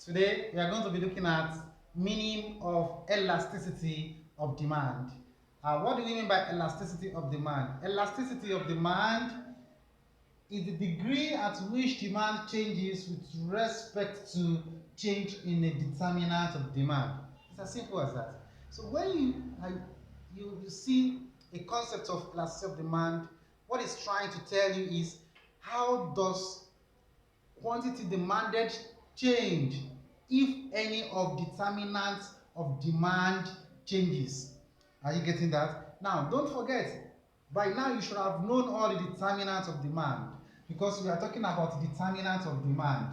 Today we are going to be looking at meaning of elasticity of demand. What do we mean by elasticity of demand? Elasticity of demand is the degree at which demand changes with respect to change in a determinant of demand. It's as simple as that. So when you see a concept of elasticity of demand, what it's trying to tell you is how does quantity demanded change if any of determinants of demand changes. Are you getting that? Now, don't forget, by now you should have known all the determinants of demand because we are talking about determinants of demand.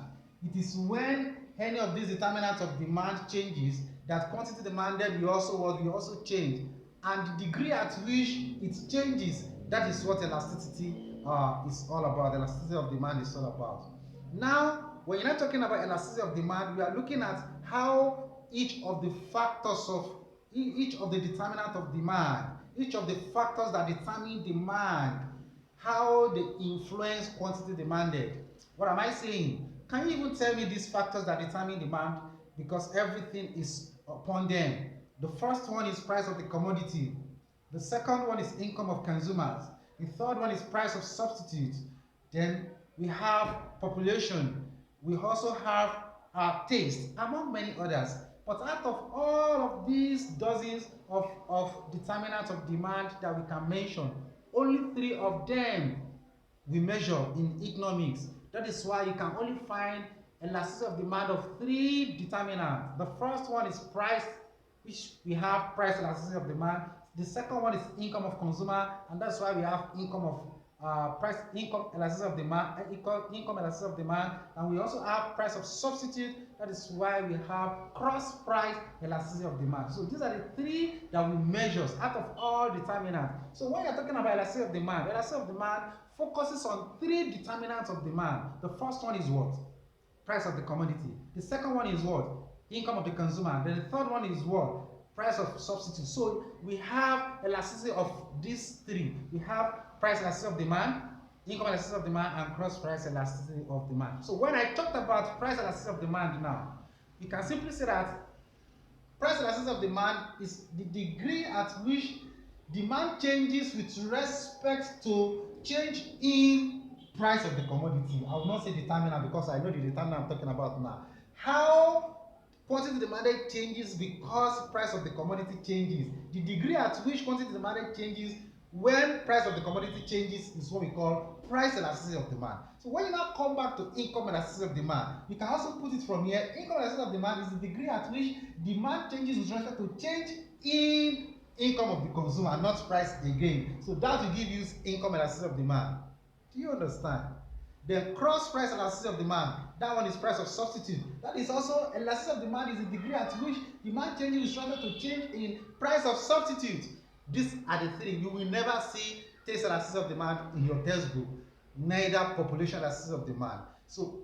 It is when any of these determinants of demand changes that quantity demanded will also change, and the degree at which it changes, that is what elasticity is all about. Elasticity of demand is all about. Now, when you're not talking about elasticity of demand, we are looking at how each of the factors of each of the determinant of demand, each of the factors that determine demand, how they influence quantity demanded. What am I saying? Can you even tell me these factors that determine demand? Because everything is upon them. The first one is price of the commodity. The second one is income of consumers. The third one is price of substitute. Then we have population. We also have taste, among many others. But out of all of these dozens of determinants of demand that we can mention, only 3 of them we measure in economics. That is why you can only find elasticity of demand of 3 determinants. The first one is price, which we have price elasticity of demand. The second one is income of consumer, and that's why we have income elasticity of demand, income elasticity of demand, and we also have price of substitute. That is why we have cross price elasticity of demand. So these are the 3 that we measure out of all determinants. So when you're talking about elasticity of demand focuses on 3 determinants of demand. The first one is what? Price of the commodity. The second one is what? Income of the consumer. Then the third one is what? Price of substitute. So we have elasticity of these 3. We have price elasticity of demand, income elasticity of demand, and cross price elasticity of demand. So when I talked about price elasticity of demand now, you can simply say that price elasticity of demand is the degree at which demand changes with respect to change in price of the commodity. I will not say determinant because I know the determinant I'm talking about now. How quantity demanded changes because price of the commodity changes. The degree at which quantity demanded changes when price of the commodity changes is what we call price elasticity of demand. So when you now come back to income elasticity of demand, you can also put it from here. Income elasticity of demand is the degree at which demand changes with respect to change in income of the consumer, not price again. So that will give you income elasticity of demand. Do you understand? The cross price elasticity of demand, that one is price of substitute. That is also elasticity of demand is the degree at which demand changes with respect to change in price of substitute. These are the 3. You will never see taste elasticity of demand in your textbook, neither population elasticity of demand. So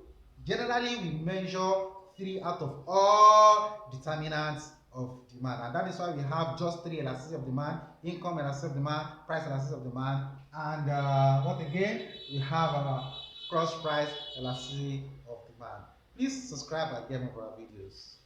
generally we measure 3 out of all determinants of demand, and that is why we have just 3 elasticity of demand: income elasticity of demand, price elasticity of demand, and what again? We have cross price elasticity of demand. Please subscribe and get more of our videos.